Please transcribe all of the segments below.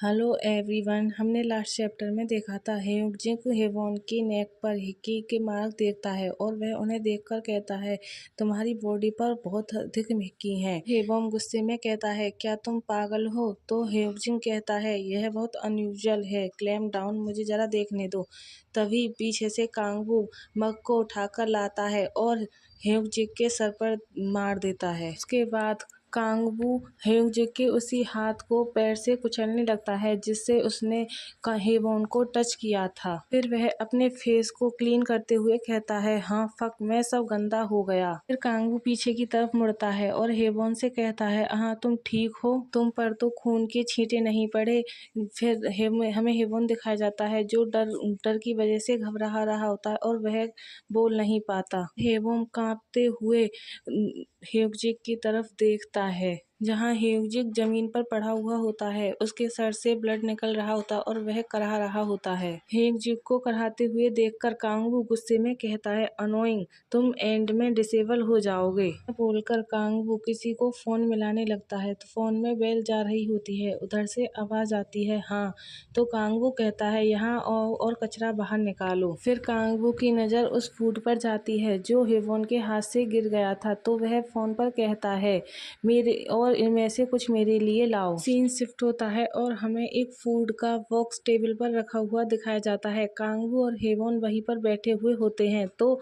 Hello everyone. हमने last chapter में देखा था हेयोंगजिंग हेवॉन की नेक पर हिक्की के मार्क देखता है और वह उन्हें देखकर कहता है तुम्हारी बॉडी पर बहुत अधिक हिक्की हैं। हेवॉन गुस्से में कहता है क्या तुम पागल हो? तो हेयोंगजिंग कहता है यह बहुत अनयूजुअल है, क्लैम डाउन, मुझे जरा देखने दो। तभी पीछे से कांगवू मग को उठाकर लाता है और हेयोंगजिंग के सर पर मार देता है। उसके बाद कांगवू हेयोंगजिंग के उसी हाथ को पैर से कुचलने लगता है जिससे उसने हेवॉन को टच किया था। फिर वह अपने फेस को क्लीन करते हुए कहता है हाँ फक, मैं सब गंदा हो गया। फिर कांगवू पीछे की तरफ मुड़ता है और हेवॉन से कहता है हाँ तुम ठीक हो, तुम पर तो खून के छींटे नहीं पड़े। फिर हमें हेवॉन दिखाया जाता है जो डर की वजह से घबरा रहा होता है और वह बोल नहीं पाता। हेवॉन कांपते हुए हेयोंगजिंग की तरफ देखता है जहाँ हेयोंगजिंग जमीन पर पड़ा हुआ होता है। उसके सर से ब्लड निकल रहा होता है और वह कराह रहा होता है। हेयोंगजिंग को कराहते हुए देखकर कांगवू गुस्से में कहता है अनोइंग, तुम एंड में डिसेबल हो जाओगे। बोलकर कांगवू किसी को फोन मिलाने लगता है तो फोन में बेल जा रही होती है। उधर से आवाज आती है हाँ। तो कांगवू कहता है यहाँ और कचरा बाहर निकालो। फिर कांगवू की नजर उस फूड पर जाती है जो हेवॉन के हाथ से गिर गया था तो वह फोन पर कहता है मेरे और इनमें से कुछ मेरे लिए लाओ। सीन शिफ्ट होता है और हमें एक फूड का बॉक्स टेबल पर रखा हुआ दिखाया जाता है। कांगवू और हेवॉन वहीं पर बैठे हुए होते हैं तो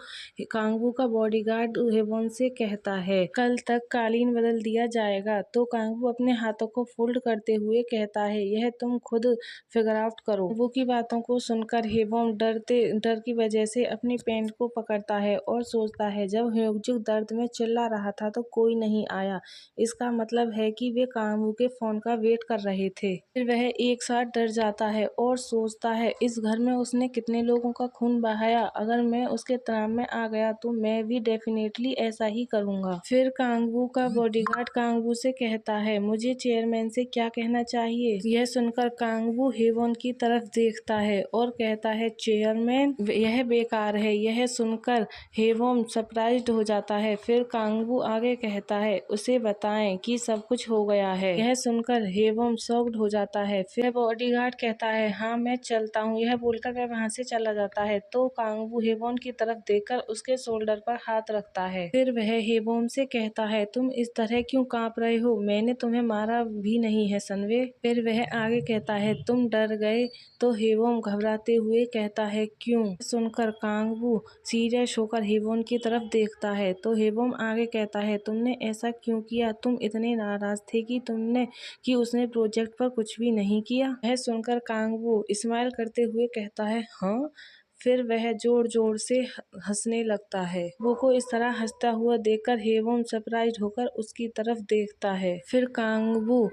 कांगवू का बॉडीगार्ड हेवॉन से कहता है कल तक कालीन बदल दिया जाएगा। तो कांगवू अपने हाथों को फोल्ड करते हुए कहता है यह तुम खुद फिगर आउट करो। कांगवू की बातों को सुनकर हेवॉन डर की वजह से अपनी पैंट को पकड़ता है और सोचता है जब हेयोंगजिंग दर्द में चिल्ला रहा था तो कोई नहीं आया, इसका मतलब है कि वे कांगवू के फोन का वेट कर रहे थे। फिर वह एक साथ डर जाता है और सोचता है इस घर में उसने कितने लोगों का खून बहाया, अगर मैं उसके तनाव में आ गया तो मैं भी डेफिनेटली ऐसा ही करूंगा। फिर कांगवू का बॉडीगार्ड कांगवू से कहता है मुझे चेयरमैन से क्या कहना चाहिए। यह सुनकर कांगवू हेवॉन की तरफ देखता है और कहता है चेयरमैन, यह बेकार है। यह सुनकर हेवॉन सरप्राइज्ड हो जाता है। फिर कांगवू आगे कहता है उसे बताएं कि सब कुछ हो गया है। यह सुनकर हेवॉन शॉक्ड हो जाता है। फिर बॉडीगार्ड कहता है हाँ मैं चलता हूँ। यह बोलकर वह वहाँ से चला जाता है तो कांगवू हेवॉन की तरफ देखकर उसके शोल्डर पर हाथ रखता है। फिर वह हेवॉन से कहता है तुम इस तरह क्यों कांप रहे हो, मैंने तुम्हें मारा भी नहीं है सनवे। फिर वह आगे कहता है तुम डर गए। तो हेवॉन घबराते हुए कहता है क्यों। सुनकर कांगवू सीरियस होकर हेवॉन की तरफ देखता है तो हेवॉन आगे कहता है तुमने ऐसा क्यों किया, तुम इतने नाराज थे कि उसने प्रोजेक्ट पर कुछ भी नहीं किया। यह सुनकर कांगवू स्माइल करते हुए कहता है हाँ। फिर वह जोर जोर से हंसने लगता है। वो को इस तरह हंसता हुआ देखकर हेवॉन सरप्राइज होकर उसकी तरफ देखता है। फिर कांगवू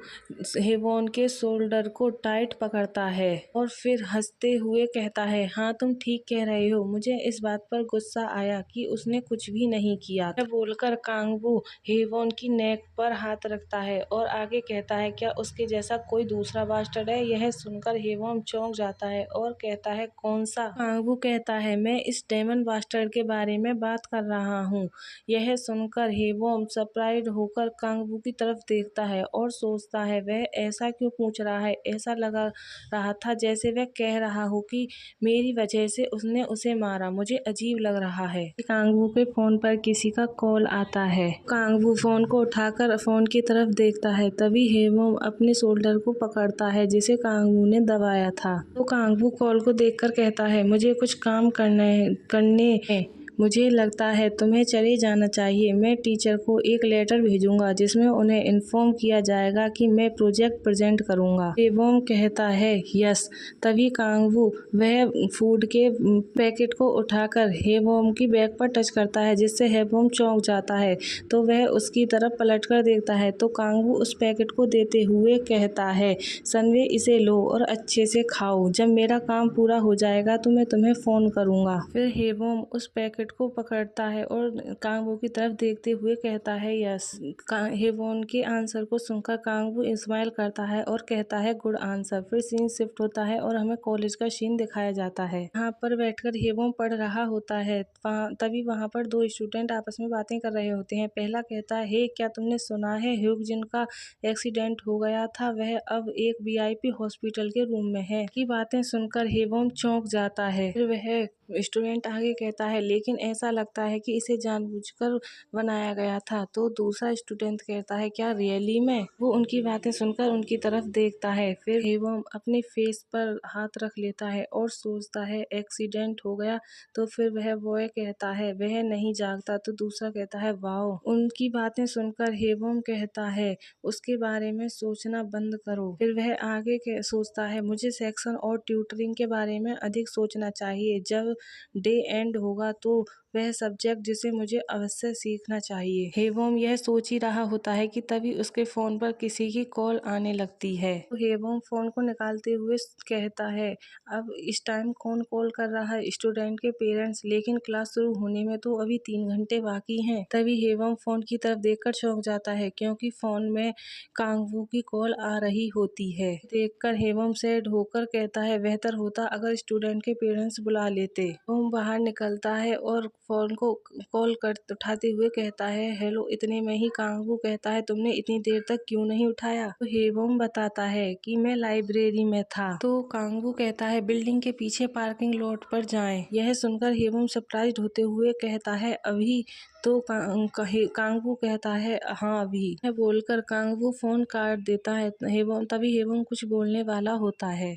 हेवॉन के शोल्डर को टाइट पकड़ता है और फिर हंसते हुए कहता है हाँ तुम ठीक कह रहे हो, मुझे इस बात पर गुस्सा आया कि उसने कुछ भी नहीं किया। यह बोलकर कांगवू हेवॉन की नेक पर हाथ रखता है और आगे कहता है क्या उसके जैसा कोई दूसरा बास्टर्ड है। यह सुनकर हेवॉन चौंक जाता है और कहता है कौन सा। कांगवू कहता है मैं इस डेमन बास्टर्ड के बारे में बात कर रहा हूँ। यह सुनकर हेवॉन सरप्राइज्ड होकर कांगवू की तरफ देखता है और सोचता है वह ऐसा क्यों पूछ रहा है। ऐसा लगा रहा था जैसे वह कह रहा हो कि मेरी वजह से उसने उसे मारा, मुझे अजीब लग रहा है। कांगवू के फोन पर किसी का कॉल आता है। कांगवू फोन को उठाकर फोन की तरफ देखता है तभी हेवॉन अपने शोल्डर को पकड़ता है जिसे कांगवू ने दबाया था। तो कांगवू कॉल को देखकर कहता है मुझे कुछ काम करने हैं, मुझे लगता है तुम्हें चले जाना चाहिए। मैं टीचर को एक लेटर भेजूंगा जिसमें उन्हें इन्फॉर्म किया जाएगा कि मैं प्रोजेक्ट प्रेजेंट करूंगा। हेवॉन कहता है यस। तभी कांगवू वह फूड के पैकेट को उठाकर हेवॉन की बैग पर टच करता है जिससे हेवॉन चौंक जाता है। तो वह उसकी तरफ पलटकर देखता है तो कांगवू उस पैकेट को देते हुए कहता है सनवे इसे लो और अच्छे से खाओ, जब मेरा काम पूरा हो जाएगा तो मैं तुम्हें फोन करूंगा। फिर हेवॉन उस पैकेट बैट को पकड़ता है और कांगवू की तरफ देखते हुए कहता है यस। हेवॉन के आंसर को सुनकर कांगवू स्माइल करता है और कहता है गुड आंसर। फिर सीन शिफ्ट होता है और हमें कॉलेज का सीन दिखाया जाता है। यहाँ पर बैठकर हेवॉन पढ़ रहा होता है। तभी वहाँ पर दो स्टूडेंट आपस में बातें कर रहे होते हैं। पहला कहता है हे क्या तुमने सुना है ह्यूक का एक्सीडेंट हो गया था, वह अब एक VIP हॉस्पिटल के रूम में है। की बातें सुनकर हेवॉन चौंक जाता है। फिर वह स्टूडेंट आगे कहता है लेकिन ऐसा लगता है कि इसे जानबूझकर बनाया गया था। तो दूसरा स्टूडेंट कहता है क्या रियली में। वो उनकी बातें सुनकर उनकी तरफ देखता है। फिर हेवॉन अपने फेस पर हाथ रख लेता है और सोचता है एक्सीडेंट हो गया। तो फिर वह बॉय कहता है वह नहीं जागता। तो दूसरा कहता है वाओ। उनकी बातें सुनकर हेवॉन कहता है उसके बारे में सोचना बंद करो। फिर वह आगे सोचता है मुझे सेक्शन और ट्यूटरिंग के बारे में अधिक सोचना चाहिए। जब डे एंड होगा तो वह सब्जेक्ट जिसे मुझे अवश्य सीखना चाहिए। हेवॉन यह सोच ही रहा होता है कि तभी उसके फोन पर किसी की कॉल आने लगती है। तो हेवॉन फोन को निकालते हुए कहता है अब इस टाइम कौन कॉल कर रहा है, स्टूडेंट के पेरेंट्स, लेकिन क्लास शुरू होने में तो अभी 3 घंटे बाकी हैं। तभी हेवॉन फोन की तरफ देखकर चौंक जाता है क्योंकि फोन में कांगवू की कॉल आ रही होती है। देखकर हेवॉन सैड होकर कहता है बेहतर होता अगर स्टूडेंट के पेरेंट्स बुला लेते। वो बाहर निकलता है और फोन को कॉल कर उठाते हुए कहता है हेलो। इतने में ही कांगवू कहता है तुमने इतनी देर तक क्यों नहीं उठाया। तो हेवॉन बताता है कि मैं लाइब्रेरी में था। तो कांगवू कहता है बिल्डिंग के पीछे पार्किंग लॉट पर जाएं। यह सुनकर हेवॉन सरप्राइज्ड होते हुए कहता है अभी। तो कांगवू कहता है हाँ अभी। यह बोलकर कांगवू फोन काट देता है। तभी हेवॉन कुछ बोलने वाला होता है।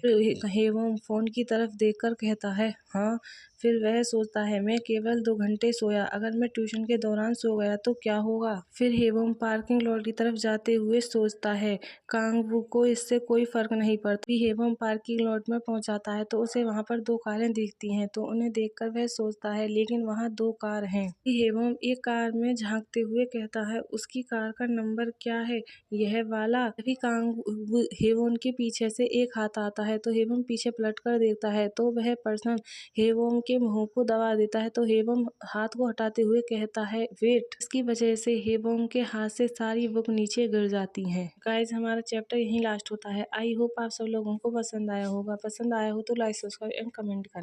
हेवॉन फोन की तरफ देखकर कहता है हाँ। फिर वह सोचता है मैं केवल 2 घंटे सोया, अगर मैं ट्यूशन के दौरान सो गया तो क्या होगा। फिर हेवॉन पार्किंग लॉट की तरफ जाते हुए सोचता है कांगवू को इससे कोई फर्क नहीं पड़ता। हेवॉन पार्किंग लॉट में पहुंचाता है तो उसे वहां पर 2 कारें दिखती हैं। तो उन्हें देखकर वह सोचता है लेकिन वहां 2 कार हैं। हेवॉन एक कार में झांकते हुए कहता है उसकी कार का नंबर क्या है, यह वाला। तभी हेवॉन के पीछे से एक हाथ आता है। तो हेवॉन पीछे पलट कर देखता है तो वह पर्सन हेवॉन के मुंह को दबा देता है। तो हेवॉन हाथ को हटाते हुए कहता है वेट। इसकी वजह से हेवॉन के हाथ से सारी बुक नीचे गिर जाती हैं। गाइज हमारा चैप्टर यहीं लास्ट होता है। आई होप आप सब लोगों को पसंद आया होगा। पसंद आया हो तो लाइक सब्सक्राइब एंड कमेंट करें।